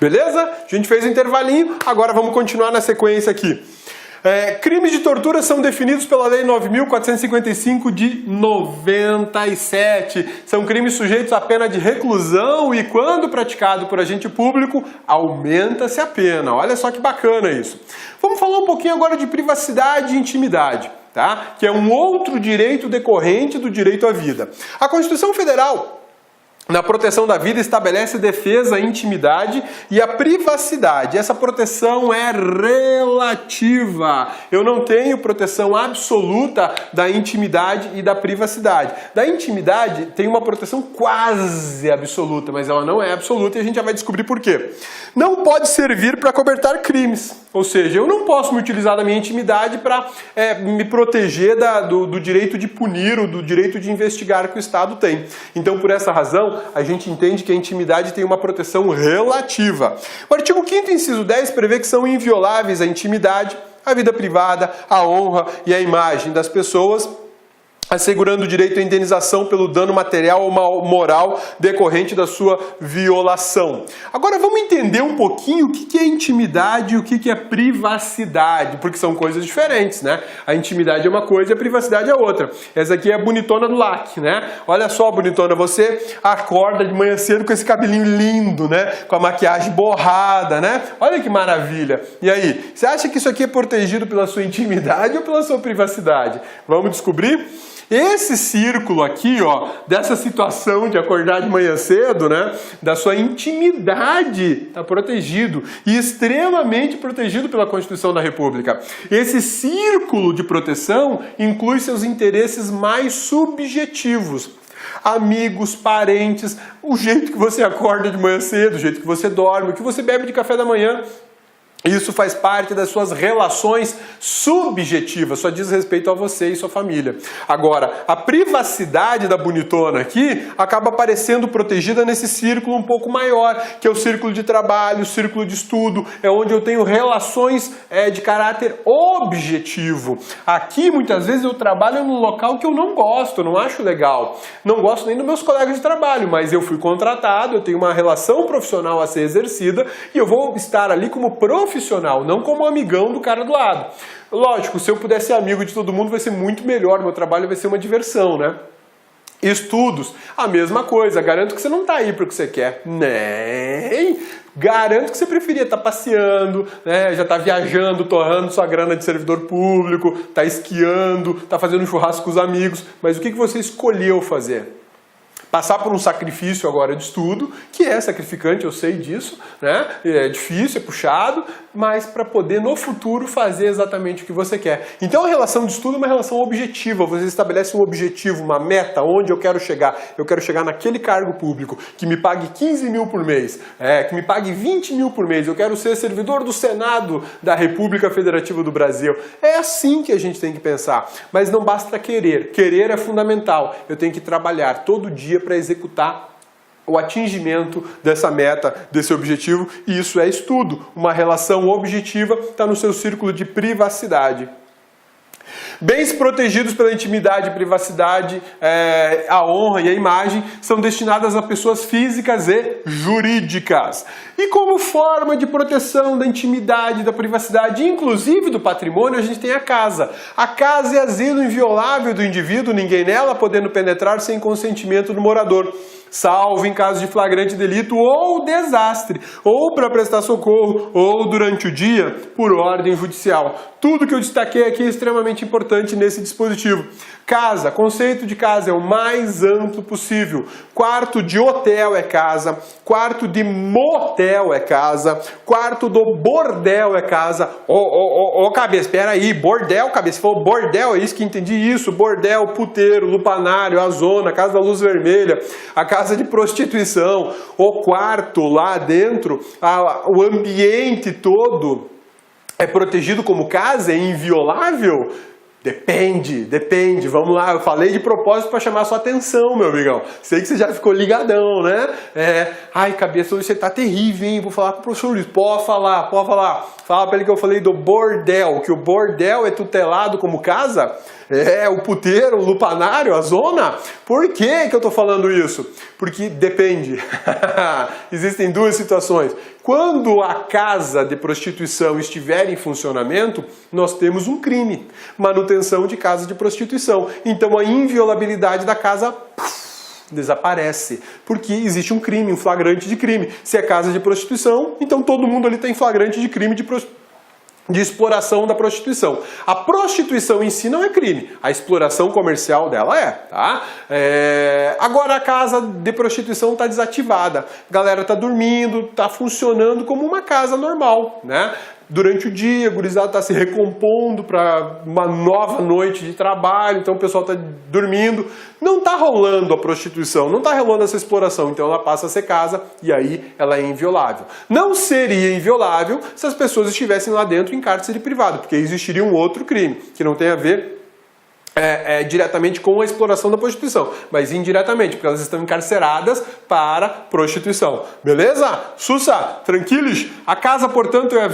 Beleza? A gente fez o intervalinho, agora vamos continuar na sequência aqui. Crimes de tortura são definidos pela Lei 9.455 de 97. São crimes sujeitos à pena de reclusão e, quando praticado por agente público, aumenta-se a pena. Olha só que bacana isso. Vamos falar um pouquinho agora de privacidade e intimidade, tá? Que é um outro direito decorrente do direito à vida. A Constituição Federal, na proteção da vida, estabelece defesa à intimidade e à privacidade. Essa proteção é relativa. Eu não tenho proteção absoluta da intimidade e da privacidade. Da intimidade tem uma proteção quase absoluta, mas ela não é absoluta e a gente já vai descobrir por quê. Não pode servir para cobertar crimes. Ou seja, eu não posso me utilizar da minha intimidade para me proteger do direito de punir ou do direito de investigar que o Estado tem. Então, por essa razão, a gente entende que a intimidade tem uma proteção relativa. O artigo 5º, inciso 10, prevê que são invioláveis a intimidade, a vida privada, a honra e a imagem das pessoas, assegurando o direito à indenização pelo dano material ou moral decorrente da sua violação. Agora vamos entender um pouquinho o que é intimidade e o que é privacidade, porque são coisas diferentes, né? A intimidade é uma coisa e a privacidade é outra. Essa aqui é a bonitona do LAC, né? Olha só, bonitona, você acorda de manhã cedo com esse cabelinho lindo, né? Com a maquiagem borrada, né? Olha que maravilha. E aí, você acha que isso aqui é protegido pela sua intimidade ou pela sua privacidade? Vamos descobrir? Esse círculo aqui, ó, dessa situação de acordar de manhã cedo, né, da sua intimidade, está protegido e extremamente protegido pela Constituição da República. Esse círculo de proteção inclui seus interesses mais subjetivos. Amigos, parentes, o jeito que você acorda de manhã cedo, o jeito que você dorme, o que você bebe de café da manhã. Isso faz parte das suas relações subjetivas, só diz respeito a você e sua família. Agora, a privacidade da bonitona aqui acaba aparecendo protegida nesse círculo um pouco maior, que é o círculo de trabalho, o círculo de estudo, é onde eu tenho relações de caráter objetivo. Aqui, muitas vezes, eu trabalho num local que eu não gosto, não acho legal. Não gosto nem dos meus colegas de trabalho, mas eu fui contratado, eu tenho uma relação profissional a ser exercida e eu vou estar ali como profissional, não como amigão do cara do lado. Lógico, se eu puder ser amigo de todo mundo vai ser muito melhor, meu trabalho vai ser uma diversão, né? Estudos, a mesma coisa, garanto que você não está aí para o que você quer, nem garanto que você preferia estar passeando, né? Já está viajando, torrando sua grana de servidor público, está esquiando, está fazendo um churrasco com os amigos, mas o que você escolheu fazer? Passar por um sacrifício agora de estudo, que é sacrificante, eu sei disso, né? É difícil, é puxado, mas para poder no futuro fazer exatamente o que você quer. Então a relação de estudo é uma relação objetiva, você estabelece um objetivo, uma meta, onde eu quero chegar. Eu quero chegar naquele cargo público que me pague 15 mil por mês, que me pague 20 mil por mês, eu quero ser servidor do Senado da República Federativa do Brasil. É assim que a gente tem que pensar, mas não basta querer. Querer é fundamental, eu tenho que trabalhar todo dia para executar o atingimento dessa meta, desse objetivo, e isso é estudo. Uma relação objetiva está no seu círculo de privacidade. Bens protegidos pela intimidade e privacidade, a honra e a imagem são destinadas a pessoas físicas e jurídicas. E como forma de proteção da intimidade, da privacidade, inclusive do patrimônio, a gente tem a casa. A casa é asilo inviolável do indivíduo, ninguém nela podendo penetrar sem consentimento do morador, salvo em caso de flagrante delito ou desastre, ou para prestar socorro, ou durante o dia, por ordem judicial. Tudo que eu destaquei aqui é extremamente importante nesse dispositivo. Casa, conceito de casa é o mais amplo possível. Quarto de hotel é casa, quarto de motel é casa, quarto do bordel é casa. Cabeça, espera aí, bordel, cabeça, se for bordel, é isso que entendi isso, bordel, puteiro, lupanário, a zona, casa da luz vermelha, a casa de prostituição, o quarto lá dentro, o ambiente todo é protegido como casa, é inviolável? Depende. Vamos lá, eu falei de propósito para chamar a sua atenção, meu amigão. Sei que você já ficou ligadão, né? Ai, cabeça, hoje você tá terrível, hein? Vou falar com o professor Luiz. Pode falar. Fala para ele que eu falei do bordel, que o bordel é tutelado como casa. o puteiro, o lupanário, a zona. Por que que eu estou falando isso? Porque depende. Existem duas situações. Quando a casa de prostituição estiver em funcionamento, nós temos um crime. Manutenção de casa de prostituição. Então a inviolabilidade da casa desaparece, porque existe um crime, um flagrante de crime. Se é casa de prostituição, então todo mundo ali tem flagrante de crime de exploração da prostituição. A prostituição em si não é crime, a exploração comercial dela tá? Agora a casa de prostituição está desativada, a galera está dormindo, está funcionando como uma casa normal, né? Durante o dia, o gurizado está se recompondo para uma nova noite de trabalho, então o pessoal está dormindo. Não está rolando a prostituição, não está rolando essa exploração, então ela passa a ser casa e aí ela é inviolável. Não seria inviolável se as pessoas estivessem lá dentro em cárcere privado, porque existiria um outro crime que não tem a ver diretamente com a exploração da prostituição, mas indiretamente, porque elas estão encarceradas para prostituição. Beleza? Sussa, tranquilos? A casa, portanto, é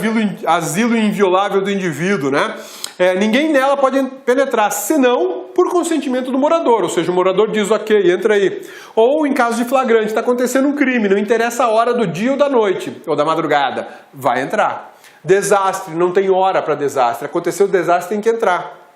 asilo inviolável do indivíduo, né? Ninguém nela pode penetrar, senão por consentimento do morador, ou seja, o morador diz, ok, entra aí. Ou em caso de flagrante, está acontecendo um crime, não interessa a hora do dia ou da noite, ou da madrugada, vai entrar. Desastre, não tem hora para desastre, aconteceu o desastre, tem que entrar.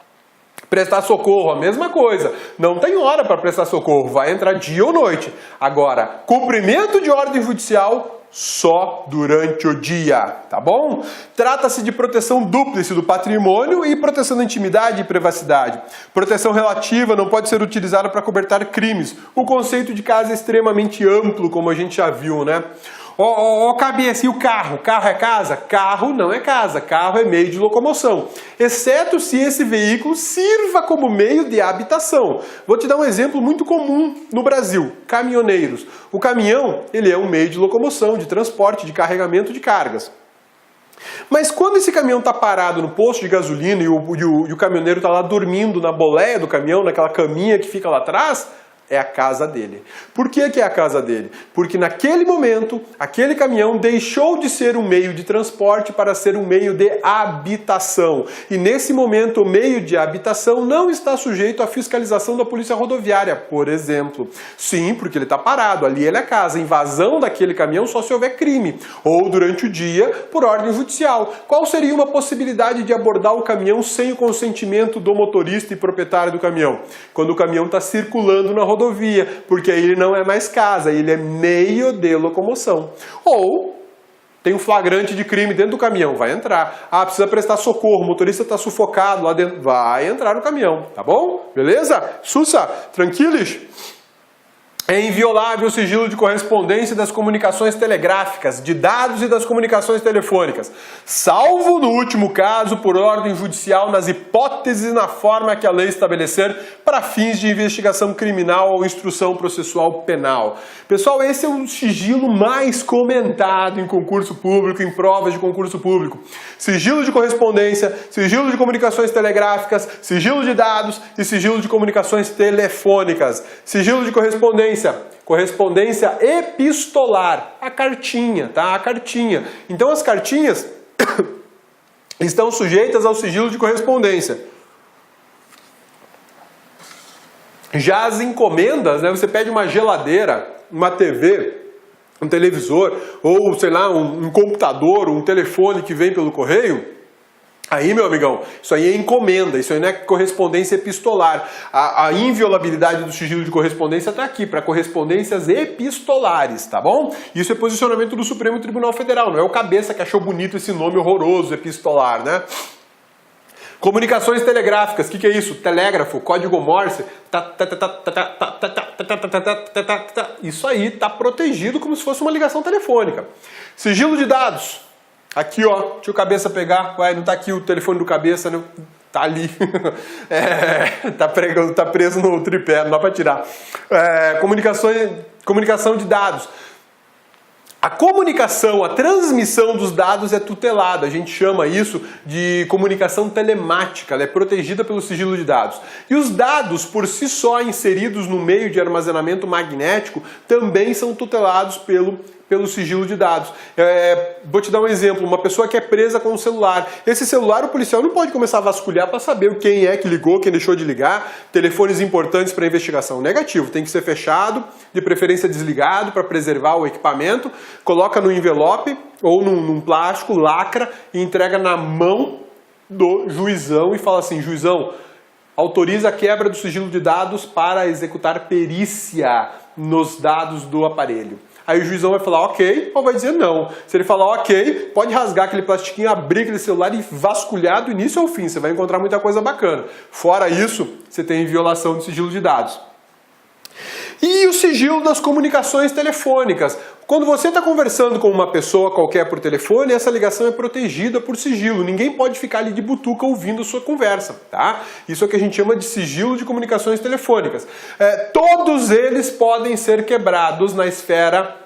Prestar socorro, a mesma coisa. Não tem hora para prestar socorro, vai entrar dia ou noite. Agora, cumprimento de ordem judicial só durante o dia, tá bom? Trata-se de proteção dúplice do patrimônio e proteção da intimidade e privacidade. Proteção relativa não pode ser utilizada para cobertar crimes. O conceito de casa é extremamente amplo, como a gente já viu, né? Cabeça, e o carro? Carro é casa? Carro não é casa, carro é meio de locomoção, exceto se esse veículo sirva como meio de habitação. Vou te dar um exemplo muito comum no Brasil, caminhoneiros. O caminhão, ele é um meio de locomoção, de transporte, de carregamento de cargas. Mas quando esse caminhão está parado no posto de gasolina e o caminhoneiro está lá dormindo na boleia do caminhão, naquela caminha que fica lá atrás, é a casa dele. Por que que é a casa dele? Porque naquele momento, aquele caminhão deixou de ser um meio de transporte para ser um meio de habitação. E nesse momento, o meio de habitação não está sujeito à fiscalização da polícia rodoviária, por exemplo. Sim, porque ele está parado, ali ele é casa. Invasão daquele caminhão só se houver crime. Ou durante o dia, por ordem judicial. Qual seria uma possibilidade de abordar o caminhão sem o consentimento do motorista e proprietário do caminhão? Quando o caminhão está circulando na rodovia, porque aí ele não é mais casa, ele é meio de locomoção. Ou tem um flagrante de crime dentro do caminhão, vai entrar. Ah, precisa prestar socorro, o motorista está sufocado lá dentro, vai entrar no caminhão, tá bom? Beleza? Sussa, tranquilos? É inviolável o sigilo de correspondência das comunicações telegráficas, de dados e das comunicações telefônicas, salvo no último caso por ordem judicial nas hipóteses e na forma que a lei estabelecer para fins de investigação criminal ou instrução processual penal. Pessoal, esse é o sigilo mais comentado em concurso público, em provas de concurso público. Sigilo de correspondência, sigilo de comunicações telegráficas, sigilo de dados e sigilo de comunicações telefônicas. Sigilo de correspondência epistolar, a cartinha, tá? A cartinha. Então as cartinhas estão sujeitas ao sigilo de correspondência. Já as encomendas, né? Você pede uma geladeira, uma TV, um televisor, ou sei lá, um computador, um telefone que vem pelo correio. Aí, meu amigão, isso aí é encomenda, isso aí não é correspondência epistolar. A inviolabilidade do sigilo de correspondência está aqui, para correspondências epistolares, tá bom? Isso é posicionamento do Supremo Tribunal Federal, não é o cabeça que achou bonito esse nome horroroso, epistolar, né? Comunicações telegráficas, o que é isso? Telégrafo, código Morse, isso aí está protegido como se fosse uma ligação telefônica. Sigilo de dados. Aqui, ó, deixa o cabeça pegar, vai, não tá aqui o telefone do cabeça, né? Tá ali, tá preso no tripé, não dá para tirar. Comunicação de dados. A comunicação, a transmissão dos dados é tutelada, a gente chama isso de comunicação telemática, ela é protegida pelo sigilo de dados. E os dados, por si só inseridos no meio de armazenamento magnético, também são tutelados pelo sigilo de dados. Vou te dar um exemplo, uma pessoa que é presa com um celular. Esse celular o policial não pode começar a vasculhar para saber quem é que ligou, quem deixou de ligar, telefones importantes para investigação. Negativo, tem que ser fechado, de preferência desligado para preservar o equipamento, coloca no envelope ou num plástico, lacra e entrega na mão do juizão e fala assim, juizão, autoriza a quebra do sigilo de dados para executar perícia nos dados do aparelho. Aí o juizão vai falar ok ou vai dizer não. Se ele falar ok, pode rasgar aquele plastiquinho, abrir aquele celular e vasculhar do início ao fim. Você vai encontrar muita coisa bacana. Fora isso, você tem violação do sigilo de dados. E o sigilo das comunicações telefônicas. Quando você está conversando com uma pessoa qualquer por telefone, essa ligação é protegida por sigilo. Ninguém pode ficar ali de butuca ouvindo a sua conversa, tá? Isso é o que a gente chama de sigilo de comunicações telefônicas. Todos eles podem ser quebrados na esfera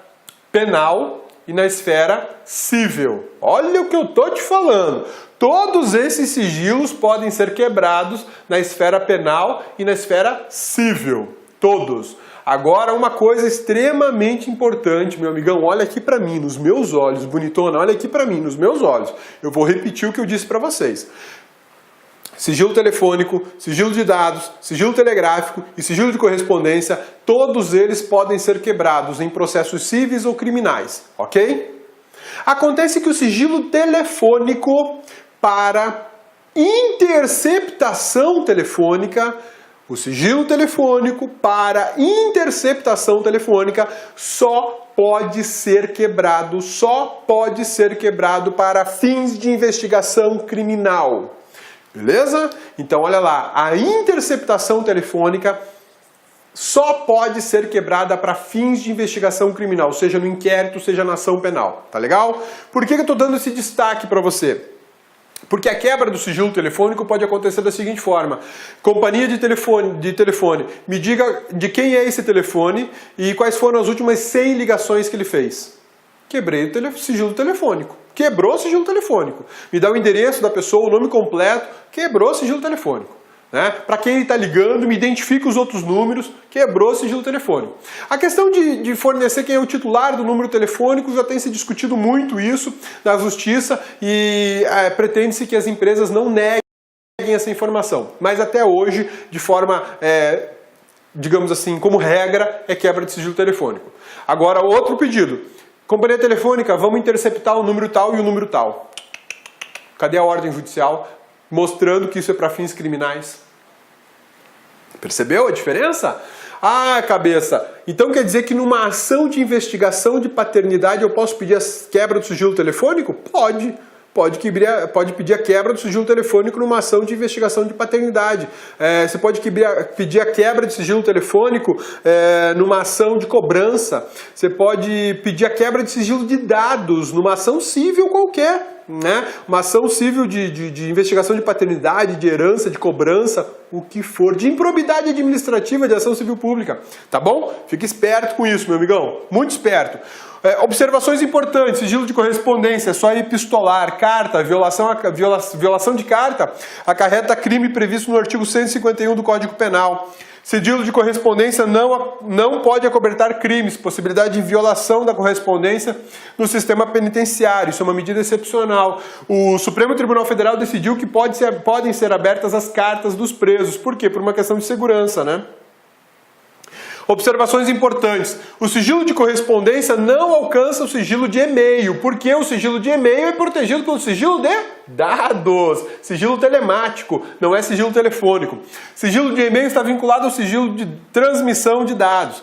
penal e na esfera civil. Olha o que eu estou te falando. Todos esses sigilos podem ser quebrados na esfera penal e na esfera civil. Todos. Agora, uma coisa extremamente importante, meu amigão, olha aqui pra mim, nos meus olhos, bonitona, olha aqui pra mim, nos meus olhos. Eu vou repetir o que eu disse pra vocês. Sigilo telefônico, sigilo de dados, sigilo telegráfico e sigilo de correspondência, todos eles podem ser quebrados em processos cíveis ou criminais, ok? Acontece que o sigilo telefônico para interceptação telefônica, o sigilo telefônico para interceptação telefônica só pode ser quebrado para fins de investigação criminal. Beleza? Então olha lá, a interceptação telefônica só pode ser quebrada para fins de investigação criminal, seja no inquérito, seja na ação penal. Tá legal? Por que eu estou dando esse destaque para você? Porque a quebra do sigilo telefônico pode acontecer da seguinte forma. Companhia de telefone, me diga de quem é esse telefone e quais foram as últimas 100 ligações que ele fez. Quebrei o sigilo telefônico. Quebrou o sigilo telefônico. Me dá o endereço da pessoa, o nome completo. Quebrou o sigilo telefônico. Né? Para quem ele está ligando, me identifica os outros números, quebrou o sigilo telefônico. A questão de fornecer quem é o titular do número telefônico já tem se discutido muito isso na justiça e pretende-se que as empresas não neguem essa informação. Mas até hoje, de forma, digamos assim, como regra, é quebra de sigilo telefônico. Agora, outro pedido. Companhia telefônica, vamos interceptar o número tal e o número tal. Cadê a ordem judicial? Mostrando que isso é para fins criminais. Percebeu a diferença? Ah, cabeça! Então quer dizer que numa ação de investigação de paternidade eu posso pedir a quebra do sigilo telefônico? Pode. Pode pedir a quebra do sigilo telefônico numa ação de investigação de paternidade. Você pode pedir a quebra de sigilo telefônico numa ação de cobrança. Você pode pedir a quebra de sigilo de dados numa ação civil qualquer. Né? Uma ação civil de investigação de paternidade, de herança, de cobrança, o que for, de improbidade administrativa, de ação civil pública. Tá bom? Fique esperto com isso, meu amigão. Muito esperto. Observações importantes, sigilo de correspondência, só epistolar, carta, violação de carta, acarreta crime previsto no artigo 151 do Código Penal. Sigilo de correspondência não pode acobertar crimes, possibilidade de violação da correspondência no sistema penitenciário. Isso é uma medida excepcional. O Supremo Tribunal Federal decidiu que podem ser abertas as cartas dos presos. Por quê? Por uma questão de segurança, né? Observações importantes. O sigilo de correspondência não alcança o sigilo de e-mail, porque o sigilo de e-mail é protegido pelo sigilo de dados, sigilo telemático, não é sigilo telefônico. Sigilo de e-mail está vinculado ao sigilo de transmissão de dados.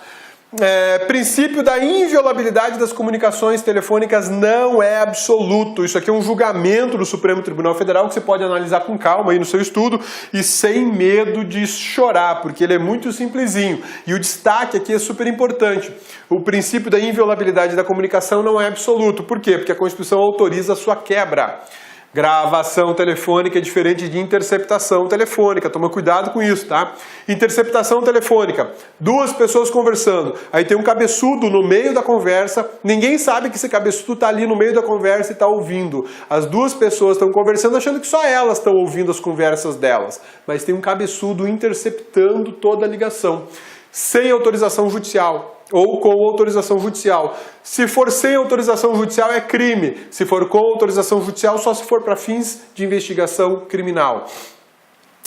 Princípio da inviolabilidade das comunicações telefônicas não é absoluto. Isso aqui é um julgamento do Supremo Tribunal Federal que você pode analisar com calma aí no seu estudo e sem medo de chorar, porque ele é muito simplesinho. E o destaque aqui é super importante. O princípio da inviolabilidade da comunicação não é absoluto. Por quê? Porque a Constituição autoriza a sua quebra. Gravação telefônica é diferente de interceptação telefônica. Toma cuidado com isso, tá? Interceptação telefônica. Duas pessoas conversando. Aí tem um cabeçudo no meio da conversa. Ninguém sabe que esse cabeçudo está ali no meio da conversa e está ouvindo. As duas pessoas estão conversando achando que só elas estão ouvindo as conversas delas. Mas tem um cabeçudo interceptando toda a ligação. Sem autorização judicial. ou com autorização judicial. Se for sem autorização judicial é crime. Se for com autorização judicial, só se for para fins de investigação criminal.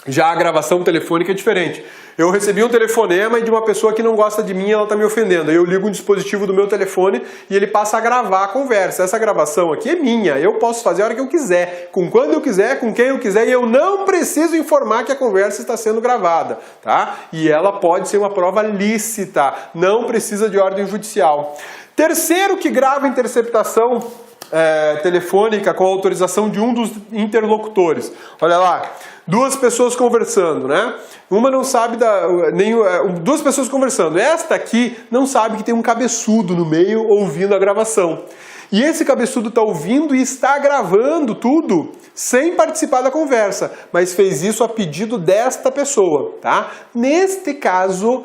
Já a gravação telefônica é diferente. Eu recebi um telefonema de uma pessoa que não gosta de mim e ela está me ofendendo. Eu ligo um dispositivo do meu telefone e ele passa a gravar a conversa. Essa gravação aqui é minha. Eu posso fazer a hora que eu quiser, com quando eu quiser, com quem eu quiser, e eu não preciso informar que a conversa está sendo gravada, tá? E ela pode ser uma prova lícita, não precisa de ordem judicial. Terceiro que grava interceptação telefônica com autorização de um dos interlocutores. Olha lá. Duas pessoas conversando, né? Uma não sabe duas pessoas conversando. Esta aqui não sabe que tem um cabeçudo no meio ouvindo a gravação. E esse cabeçudo está ouvindo e está gravando tudo sem participar da conversa, mas fez isso a pedido desta pessoa, tá? Neste caso,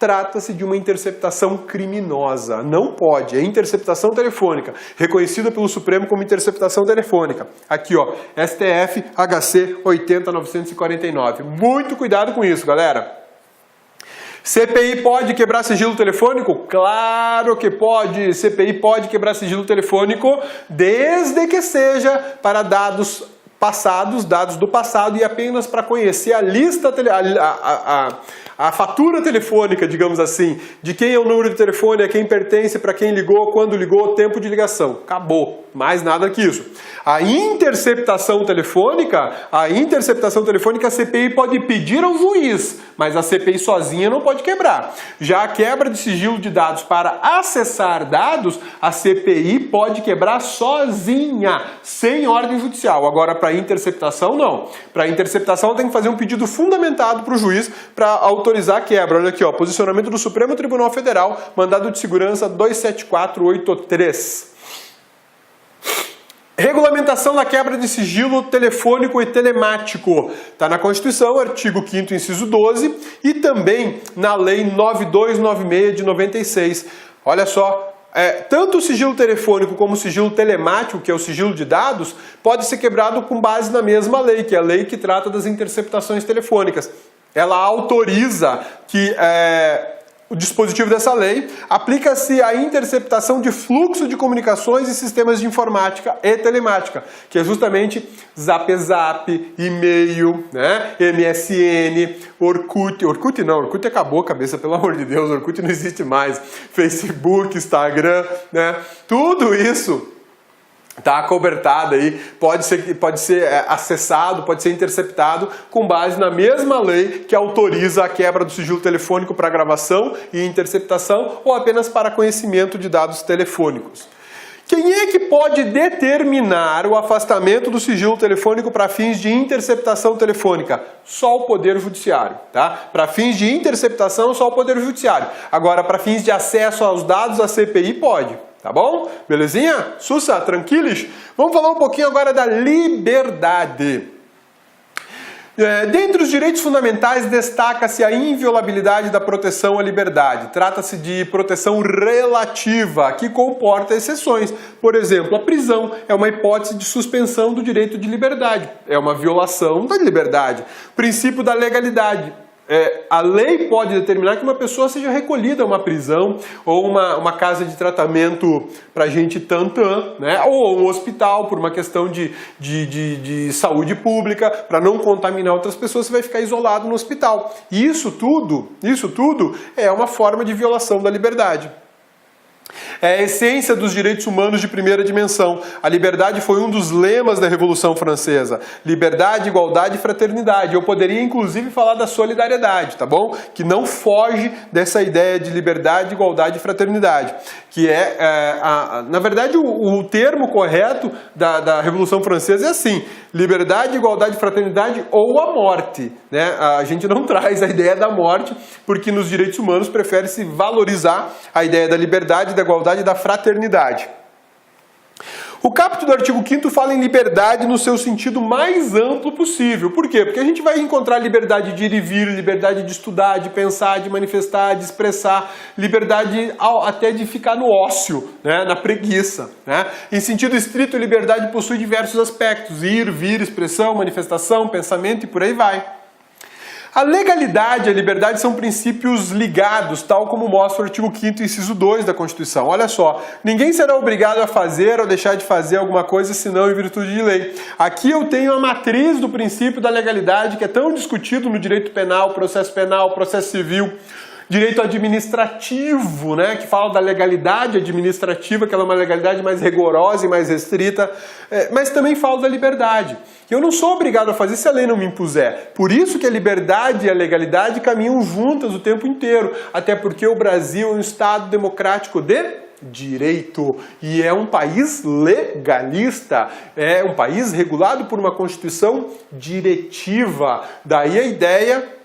trata-se de uma interceptação criminosa. Não pode. É interceptação telefônica, reconhecida pelo Supremo como interceptação telefônica. Aqui, ó, STF HC 80949. Muito cuidado com isso, galera. CPI pode quebrar sigilo telefônico? Claro que pode. CPI pode quebrar sigilo telefônico desde que seja para dados passados, dados do passado, e apenas para conhecer a lista, a fatura telefônica, digamos assim, de quem é o número de telefone, a quem pertence, para quem ligou, quando ligou, tempo de ligação. Acabou. Mais nada que isso. A interceptação telefônica, a CPI pode pedir ao juiz, mas a CPI sozinha não pode quebrar. Já a quebra de sigilo de dados para acessar dados, a CPI pode quebrar sozinha, sem ordem judicial. Agora, para interceptação, não. Para interceptação, tem que fazer um pedido fundamentado para o juiz para autorizar a quebra. Olha aqui, ó, posicionamento do Supremo Tribunal Federal, mandado de segurança 27483. Regulamentação da quebra de sigilo telefônico e telemático. Está na Constituição, artigo 5º, inciso 12, e também na Lei 9296 de 96. Olha só, tanto o sigilo telefônico como o sigilo telemático, que é o sigilo de dados, pode ser quebrado com base na mesma lei, que é a lei que trata das interceptações telefônicas. Ela autoriza que o dispositivo dessa lei aplica-se à interceptação de fluxo de comunicações e sistemas de informática e telemática, que é justamente Zap, e-mail, né? MSN, Orkut. Orkut não, Orkut acabou a cabeça, pelo amor de Deus, Orkut não existe mais. Facebook, Instagram, né? Tudo isso está acobertado aí, pode ser acessado, pode ser interceptado com base na mesma lei que autoriza a quebra do sigilo telefônico para gravação e interceptação ou apenas para conhecimento de dados telefônicos. Quem é que pode determinar o afastamento do sigilo telefônico para fins de interceptação telefônica? Só o Poder Judiciário, tá? Para fins de interceptação, só o Poder Judiciário. Agora, para fins de acesso aos dados, a CPI pode. Tá bom? Belezinha? Sussa, tranquilos? Vamos falar um pouquinho agora da liberdade. Dentre os direitos fundamentais, destaca-se a inviolabilidade da proteção à liberdade. Trata-se de proteção relativa, que comporta exceções. Por exemplo, a prisão é uma hipótese de suspensão do direito de liberdade. É uma violação da liberdade. Princípio da legalidade. A lei pode determinar que uma pessoa seja recolhida a uma prisão ou uma casa de tratamento para gente tantã, né? Ou um hospital por uma questão de saúde pública, para não contaminar outras pessoas, você vai ficar isolado no hospital. E isso tudo é uma forma de violação da liberdade. É a essência dos direitos humanos de primeira dimensão. A liberdade foi um dos lemas da Revolução Francesa. Liberdade, igualdade e fraternidade. Eu poderia, inclusive, falar da solidariedade, tá bom? Que não foge dessa ideia de liberdade, igualdade e fraternidade. Que na verdade, o termo correto da Revolução Francesa é assim: liberdade, igualdade e fraternidade ou a morte, né? A gente não traz a ideia da morte, porque nos direitos humanos prefere-se valorizar a ideia da liberdade, da igualdade e da fraternidade. O caput do artigo 5º fala em liberdade no seu sentido mais amplo possível. Por quê? Porque a gente vai encontrar liberdade de ir e vir, liberdade de estudar, de pensar, de manifestar, de expressar, liberdade até de ficar no ócio, né? Na preguiça, né? Em sentido estrito, a liberdade possui diversos aspectos: ir, vir, expressão, manifestação, pensamento e por aí vai. A legalidade e a liberdade são princípios ligados, tal como mostra o artigo 5º, inciso 2 da Constituição. Olha só, ninguém será obrigado a fazer ou deixar de fazer alguma coisa senão em virtude de lei. Aqui eu tenho a matriz do princípio da legalidade, que é tão discutido no direito penal, processo civil, direito administrativo, né, que fala da legalidade administrativa, que ela é uma legalidade mais rigorosa e mais restrita, mas também fala da liberdade. Eu não sou obrigado a fazer se a lei não me impuser. Por isso que a liberdade e a legalidade caminham juntas o tempo inteiro, até porque o Brasil é um Estado democrático de direito e é um país legalista, é um país regulado por uma Constituição diretiva. Daí a ideia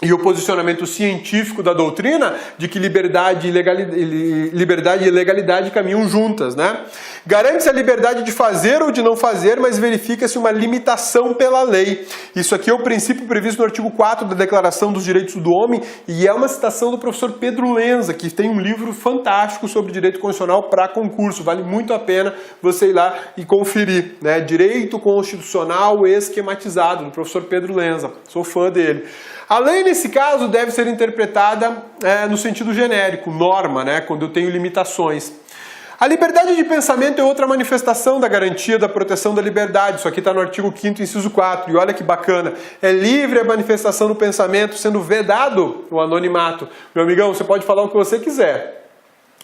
e o posicionamento científico da doutrina de que liberdade e legalidade caminham juntas, né? Garante-se a liberdade de fazer ou de não fazer, mas verifica-se uma limitação pela lei. Isso aqui é o princípio previsto no artigo 4 da Declaração dos Direitos do Homem e é uma citação do professor Pedro Lenza, que tem um livro fantástico sobre direito constitucional para concurso. Vale muito a pena você ir lá e conferir, né? Direito Constitucional Esquematizado, do professor Pedro Lenza. Sou fã dele. A lei, nesse caso, deve ser interpretada no sentido genérico, norma, né, quando eu tenho limitações. A liberdade de pensamento é outra manifestação da garantia da proteção da liberdade. Isso aqui está no artigo 5º, inciso 4. E olha que bacana. É livre a manifestação do pensamento, sendo vedado o anonimato. Meu amigão, você pode falar o que você quiser,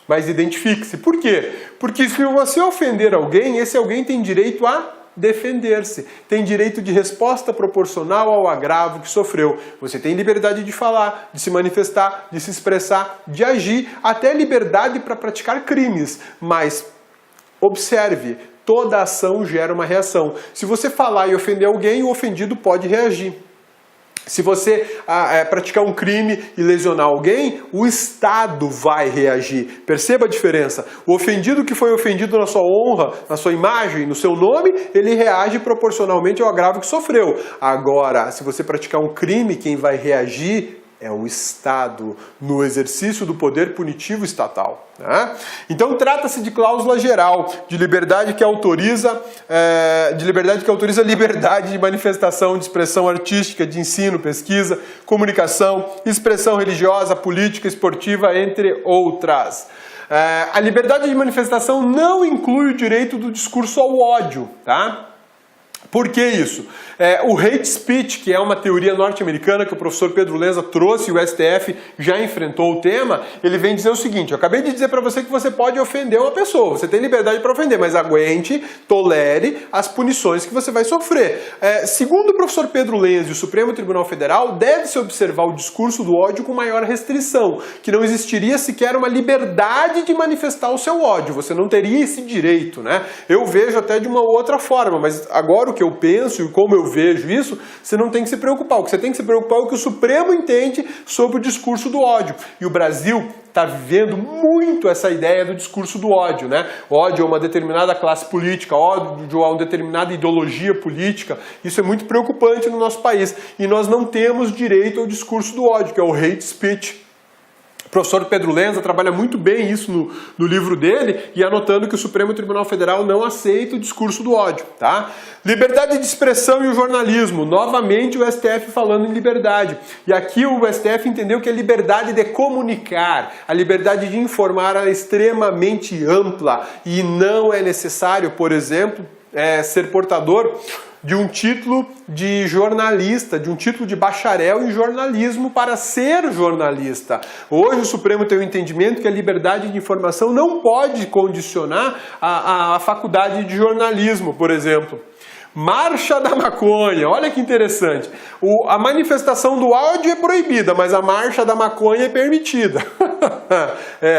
mas identifique-se. Por quê? Porque se você ofender alguém, esse alguém tem direito a defender-se, tem direito de resposta proporcional ao agravo que sofreu. Você tem liberdade de falar, de se manifestar, de se expressar, de agir, até liberdade para praticar crimes. Mas observe, toda ação gera uma reação. Se você falar e ofender alguém, o ofendido pode reagir. Se você praticar um crime e lesionar alguém, o Estado vai reagir. Perceba a diferença. O ofendido que foi ofendido na sua honra, na sua imagem, no seu nome, ele reage proporcionalmente ao agravo que sofreu. Agora, se você praticar um crime, quem vai reagir é o Estado, no exercício do poder punitivo estatal, né? Então trata-se de cláusula geral, de liberdade que autoriza liberdade de manifestação, de expressão artística, de ensino, pesquisa, comunicação, expressão religiosa, política, esportiva, entre outras. A liberdade de manifestação não inclui o direito do discurso ao ódio, tá? Por que isso? O hate speech, que é uma teoria norte-americana que o professor Pedro Lenza trouxe e o STF já enfrentou o tema, ele vem dizer o seguinte: eu acabei de dizer para você que você pode ofender uma pessoa, você tem liberdade para ofender, mas aguente, tolere as punições que você vai sofrer. Segundo o professor Pedro Lenza e o Supremo Tribunal Federal, deve-se observar o discurso do ódio com maior restrição, que não existiria sequer uma liberdade de manifestar o seu ódio, você não teria esse direito, né? Eu vejo até de uma outra forma, mas agora o que eu penso e como eu vejo isso, você não tem que se preocupar. O que você tem que se preocupar é o que o Supremo entende sobre o discurso do ódio. E o Brasil está vivendo muito essa ideia do discurso do ódio, né? Ódio a uma determinada classe política, ódio a uma determinada ideologia política. Isso é muito preocupante no nosso país. E nós não temos direito ao discurso do ódio, que é o hate speech. O professor Pedro Lenza trabalha muito bem isso no livro dele e anotando que o Supremo Tribunal Federal não aceita o discurso do ódio, tá? Liberdade de expressão e o jornalismo. Novamente o STF falando em liberdade. E aqui o STF entendeu que a liberdade de comunicar, a liberdade de informar é extremamente ampla e não é necessário, por exemplo, ser portador de um título de jornalista, de um título de bacharel em jornalismo para ser jornalista. Hoje o Supremo tem o entendimento que a liberdade de informação não pode condicionar a faculdade de jornalismo, por exemplo. Marcha da maconha, olha que interessante. A manifestação do ódio é proibida, mas a marcha da maconha é permitida.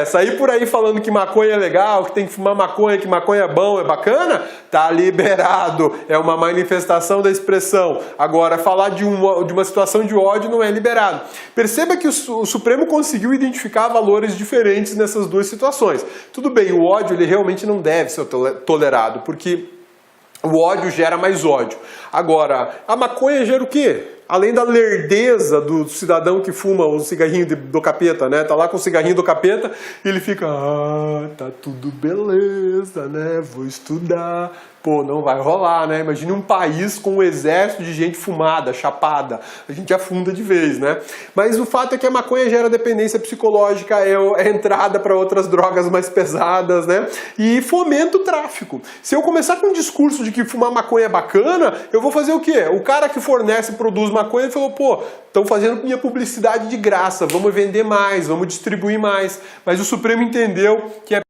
Sair por aí falando que maconha é legal, que tem que fumar maconha, que maconha é bom, é bacana, tá liberado. É uma manifestação da expressão. Agora, falar de uma situação de ódio não é liberado. Perceba que o Supremo conseguiu identificar valores diferentes nessas duas situações. Tudo bem, o ódio ele realmente não deve ser tolerado, porque o ódio gera mais ódio. Agora, a maconha gera o quê? além da lerdeza do cidadão que fuma o cigarrinho do capeta, né? Tá lá com o cigarrinho do capeta e ele fica, tá tudo beleza, né? Vou estudar. Pô, não vai rolar, né? Imagine um país com um exército de gente fumada, chapada. A gente afunda de vez, né? Mas o fato é que a maconha gera dependência psicológica, é entrada para outras drogas mais pesadas, né? E fomenta o tráfico. Se eu começar com um discurso de que fumar maconha é bacana, eu vou fazer o quê? O cara que fornece e produz maconha, ele falou, pô, estão fazendo minha publicidade de graça, vamos vender mais, vamos distribuir mais. Mas o Supremo entendeu que é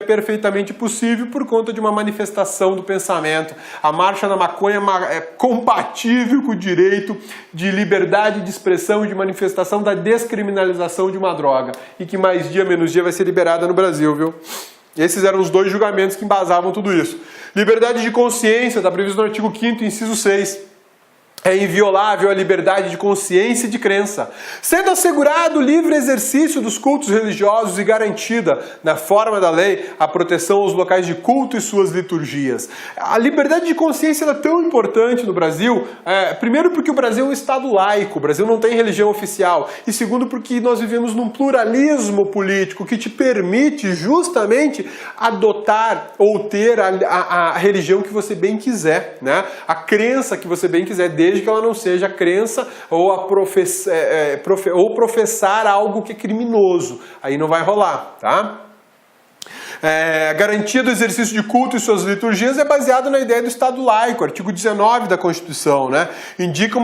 perfeitamente possível por conta de uma manifestação do pensamento. A marcha da maconha é compatível com o direito de liberdade de expressão e de manifestação da descriminalização de uma droga e que mais dia menos dia vai ser liberada no Brasil, viu? Esses eram os dois julgamentos que embasavam tudo isso. Liberdade de consciência, está previsto no artigo 5º, inciso 6. É inviolável a liberdade de consciência e de crença, sendo assegurado o livre exercício dos cultos religiosos e garantida, na forma da lei, a proteção aos locais de culto e suas liturgias. A liberdade de consciência é tão importante no Brasil, primeiro porque o Brasil é um estado laico, o Brasil não tem religião oficial, e segundo porque nós vivemos num pluralismo político que te permite justamente adotar ou ter a religião que você bem quiser, né? A crença que você bem quiser, desde que ela não seja crença ou professar algo que é criminoso. Aí não vai rolar, tá? A garantia do exercício de culto e suas liturgias é baseado na ideia do Estado laico, artigo 19 da Constituição, né? Indica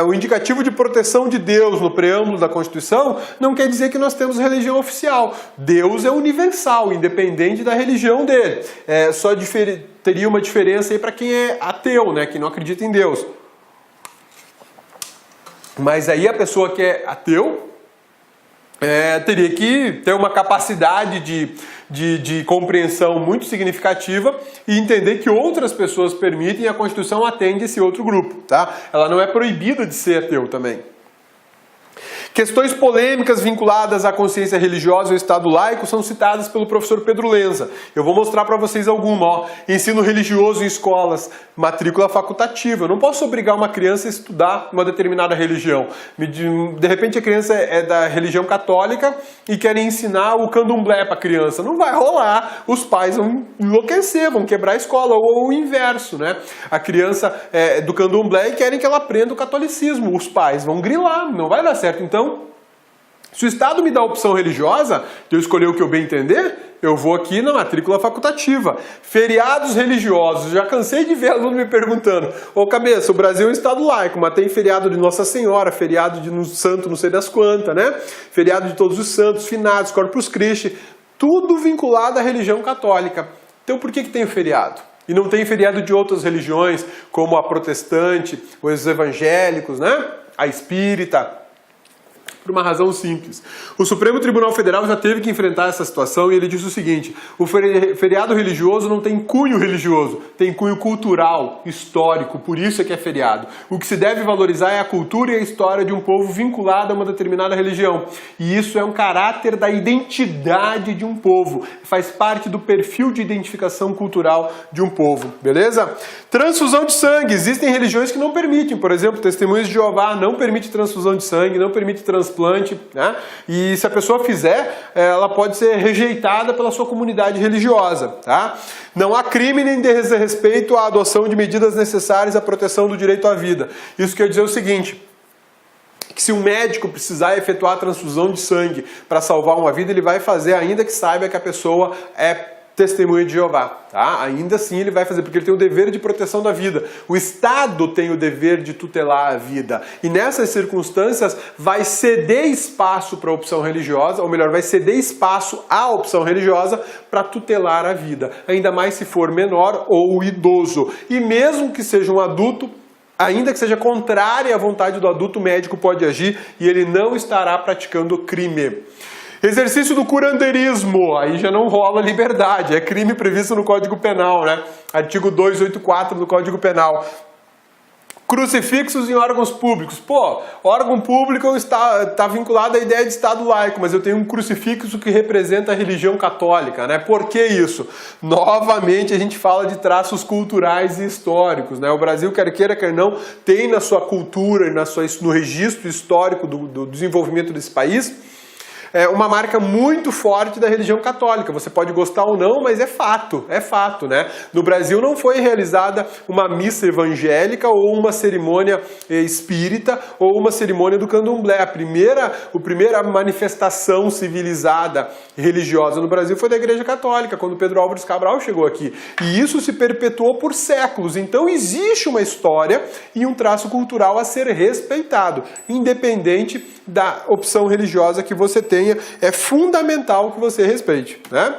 o indicativo de proteção de Deus no preâmbulo da Constituição não quer dizer que nós temos religião oficial. Deus é universal, independente da religião dele. Só teria uma diferença aí para quem é ateu, né? Que não acredita em Deus. Mas aí a pessoa que é ateu teria que ter uma capacidade de compreensão muito significativa e entender que outras pessoas permitem e a Constituição atende esse outro grupo, tá? Ela não é proibida de ser ateu também. Questões polêmicas vinculadas à consciência religiosa e ao Estado laico são citadas pelo professor Pedro Lenza. Eu vou mostrar para vocês alguma. Ó. Ensino religioso em escolas, matrícula facultativa. Eu não posso obrigar uma criança a estudar uma determinada religião. De repente a criança é da religião católica e querem ensinar o candomblé para a criança. Não vai rolar. Os pais vão enlouquecer, vão quebrar a escola. Ou o inverso, né? A criança é do candomblé e querem que ela aprenda o catolicismo. Os pais vão grilar. Não vai dar certo. Então, se o Estado me dá a opção religiosa, de eu escolher o que eu bem entender, eu vou aqui na matrícula facultativa. Feriados religiosos. Já cansei de ver aluno me perguntando, ô cabeça, o Brasil é um Estado laico, mas tem feriado de Nossa Senhora, feriado de santo não sei das quantas, né? Feriado de todos os santos, finados, Corpus Christi, tudo vinculado à religião católica. Então por que tem o feriado? E não tem feriado de outras religiões, como a protestante, os evangélicos, né? A espírita. Por uma razão simples. O Supremo Tribunal Federal já teve que enfrentar essa situação e ele disse o seguinte: o feriado religioso não tem cunho religioso, tem cunho cultural, histórico, por isso é que é feriado. O que se deve valorizar é a cultura e a história de um povo vinculado a uma determinada religião. E isso é um caráter da identidade de um povo, faz parte do perfil de identificação cultural de um povo, beleza? Transfusão de sangue. Existem religiões que não permitem, por exemplo, Testemunhas de Jeová não permite transfusão de sangue, não permite transplante, né? E se a pessoa fizer, ela pode ser rejeitada pela sua comunidade religiosa, tá? Não há crime nem desrespeito à adoção de medidas necessárias à proteção do direito à vida. Isso quer dizer o seguinte: que se um médico precisar efetuar a transfusão de sangue para salvar uma vida, ele vai fazer, ainda que saiba que a pessoa é testemunha de Jeová, tá? Ainda assim ele vai fazer, porque ele tem o dever de proteção da vida. O Estado tem o dever de tutelar a vida. E nessas circunstâncias vai ceder espaço para a opção religiosa, ou melhor, vai ceder espaço à opção religiosa para tutelar a vida. Ainda mais se for menor ou idoso. E mesmo que seja um adulto, ainda que seja contrária à vontade do adulto, o médico pode agir e ele não estará praticando crime. Exercício do curanderismo, aí já não rola liberdade, é crime previsto no Código Penal, né? Artigo 284 do Código Penal. Crucifixos em órgãos públicos. Pô, órgão público está vinculado à ideia de Estado laico, mas eu tenho um crucifixo que representa a religião católica, né? Por que isso? Novamente a gente fala de traços culturais e históricos, né? O Brasil, quer queira, quer não, tem na sua cultura e no registro histórico do desenvolvimento desse país uma marca muito forte da religião católica. Você pode gostar ou não, mas é fato, né? No Brasil não foi realizada uma missa evangélica ou uma cerimônia espírita ou uma cerimônia do candomblé. A primeira manifestação civilizada religiosa no Brasil foi da Igreja Católica, quando Pedro Álvares Cabral chegou aqui. E isso se perpetuou por séculos. Então existe uma história e um traço cultural a ser respeitado, independente da opção religiosa que você tenha. É fundamental que você respeite, né?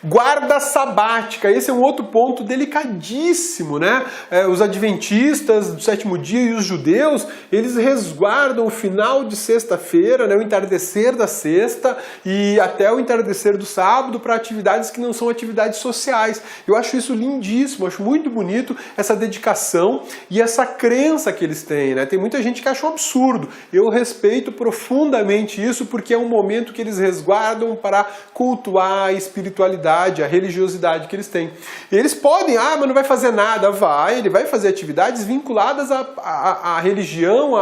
Guarda sabática, esse é um outro ponto delicadíssimo, né? Os adventistas do sétimo dia e os judeus, eles resguardam o final de sexta-feira, né? O entardecer da sexta e até o entardecer do sábado para atividades que não são atividades sociais. Eu acho isso lindíssimo, acho muito bonito essa dedicação e essa crença que eles têm, né? Tem muita gente que acha um absurdo. Eu respeito profundamente isso porque é um momento que eles resguardam para cultuar a espiritualidade, a religiosidade que eles têm. E eles podem, mas não vai fazer nada. Ele vai fazer atividades vinculadas à religião,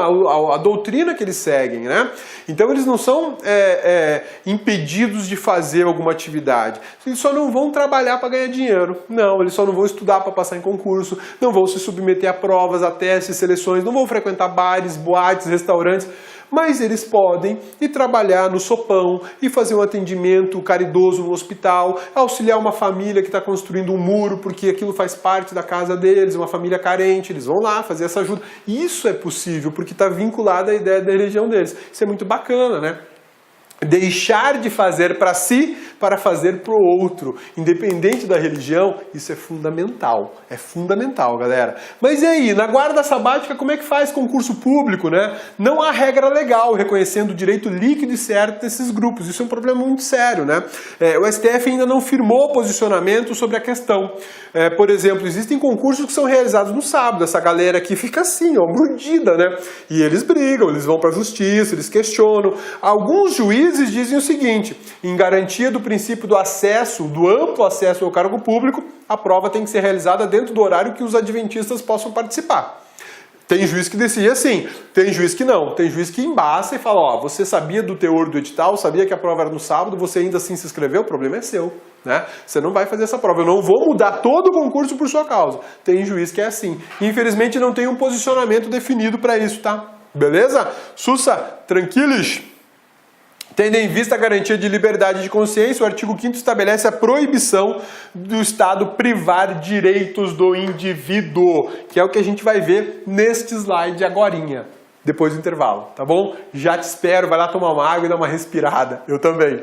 à doutrina que eles seguem, né? Então eles não são impedidos de fazer alguma atividade. Eles só não vão trabalhar para ganhar dinheiro. Não, eles só não vão estudar para passar em concurso, não vão se submeter a provas, a testes, seleções, não vão frequentar bares, boates, restaurantes. Mas eles podem ir trabalhar no sopão e fazer um atendimento caridoso no hospital, auxiliar uma família que está construindo um muro porque aquilo faz parte da casa deles, uma família carente, eles vão lá fazer essa ajuda. Isso é possível porque está vinculado à ideia da religião deles. Isso é muito bacana, né? Deixar de fazer para si para fazer para o outro, independente da religião, isso é fundamental, galera. Mas e aí, na guarda sabática, como é que faz concurso público, né? Não há regra legal reconhecendo o direito líquido e certo desses grupos, isso é um problema muito sério, né? O STF ainda não firmou posicionamento sobre a questão. Por exemplo, existem concursos que são realizados no sábado, essa galera aqui fica assim, ó, mordida, né? E eles brigam, eles vão para a justiça, eles questionam. Alguns juízes dizem o seguinte: em garantia do princípio do acesso, do amplo acesso ao cargo público, a prova tem que ser realizada dentro do horário que os adventistas possam participar. Tem juiz que decide assim, tem juiz que não, tem juiz que embaça e fala, você sabia do teor do edital, sabia que a prova era no sábado, você ainda assim se inscreveu, o problema é seu, né? Você não vai fazer essa prova, eu não vou mudar todo o concurso por sua causa. Tem juiz que é assim. Infelizmente não tem um posicionamento definido para isso, tá? Beleza? Sussa, tranquilos? Tendo em vista a garantia de liberdade de consciência, o artigo 5º estabelece a proibição do Estado privar direitos do indivíduo, que é o que a gente vai ver neste slide agorinha, depois do intervalo, tá bom? Já te espero, vai lá tomar uma água e dar uma respirada. Eu também.